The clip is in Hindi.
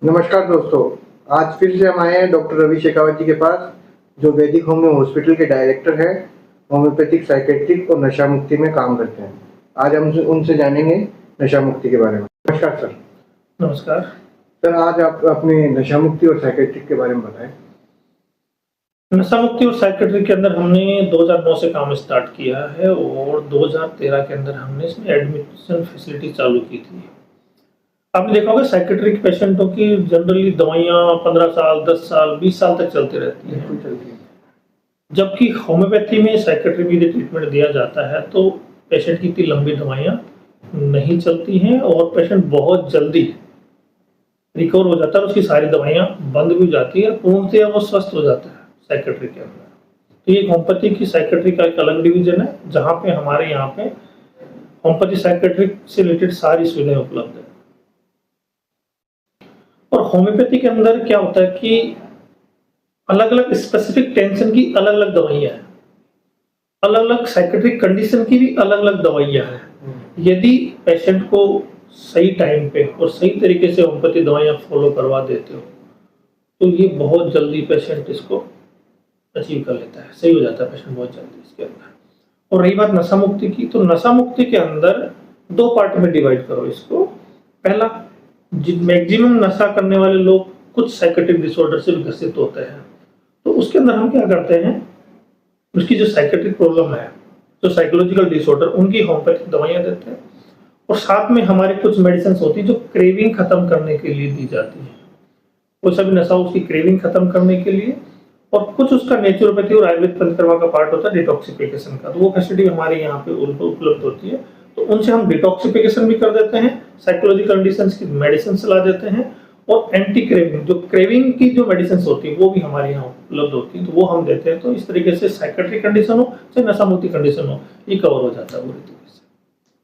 नमस्कार दोस्तों, आज फिर से हम आए हैं डॉक्टर रवि शेखावत जी के पास, जो वैदिक होम्यो हॉस्पिटल के डायरेक्टर हैं, होम्योपैथिक साइकेट्रिक और नशा मुक्ति में काम करते हैं। आज हम उनसे जानेंगे नशा मुक्ति के बारे में। नमस्कार सर। नमस्कार सर, आज आप अपने नशा मुक्ति और साइकेट्रिक के बारे में बताएं। नशा मुक्ति और साइकेट्री के अंदर हमने 2009 से काम स्टार्ट किया है और 2013 के अंदर हमने इसमें एडमिशन फैसिलिटी चालू की थी। आपने देखा होगा साइकेट्रिक पेशेंटों की जनरली दवाइयाँ 15 साल, 10 साल, 20 साल तक चलती रहती हैं, जबकि होम्योपैथी में साइकेट्री में ट्रीटमेंट दिया जाता है तो पेशेंट की इतनी लंबी दवाइयाँ नहीं चलती हैं और पेशेंट बहुत जल्दी रिकवर हो जाता है, उसकी सारी दवाइयाँ बंद भी हो जाती है और पूर्णतः वो स्वस्थ हो जाता है साइकेट्री के अंदर। तो ये होम्योपैथी की साइकेट्री का एक अलग डिवीजन है, जहाँ पे हमारे यहाँ पे होम्योपैथी साइकेट्री से रिलेटेड सारी सुविधाएं उपलब्ध है। और होम्योपैथी के अंदर क्या होता है कि अलग अलग स्पेसिफिक टेंशन की अलग अलग दवाइयाँ हैं, अलग अलग साइकेट्रिक कंडीशन की भी अलग अलग दवाइयाँ हैं। यदि पेशेंट को सही टाइम पे और सही तरीके से होम्योपैथी दवाइयाँ फॉलो करवा देते हो तो ये बहुत जल्दी पेशेंट इसको अचीव कर लेता है, सही हो जाता है पेशेंट बहुत जल्दी इसके अंदर। और रही बात नशा मुक्ति की, तो नशा मुक्ति के अंदर दो पार्ट में डिवाइड करो इसको। पहला, मैक्सिमम नशा करने वाले लोग कुछ साइकेट्रिक डिसऑर्डर से विकसित होते हैं, तो उसके अंदर हम क्या करते हैं, उसकी जो साइकेट्रिक प्रॉब्लम है, जो साइकोलॉजिकल डिसऑर्डर, उनकी होम्योपैथिक दवाइयाँ देते हैं और साथ में हमारे कुछ मेडिसिन होती है जो क्रेविंग खत्म करने के लिए दी जाती है। कोई सा भी नशा उसकी क्रेविंग खत्म करने के लिए, और कुछ उसका नेचुरोपैथी और आयुर्वेद पंचकर्मा का पार्ट होता है डिटॉक्सिफिकेशन का, तो वो फैसिलिटी हमारे यहाँ पे उपलब्ध होती है। तो उनसे हम डिटॉक्सिफिकेशन भी कर देते हैं, साइकोलॉजिकल कंडीशंस की मेडिसिन ला देते हैं, और एंटी क्रेविंग, जो क्रेविंग की जो मेडिसिन होती है वो भी हमारे यहाँ उपलब्ध होती है, तो वो हम देते हैं। तो इस तरीके से साइकेट्रिक कंडीशन हो चाहे नशा मुक्ति कंडीशन हो, ये कवर हो जाता है पूरी तरीके से।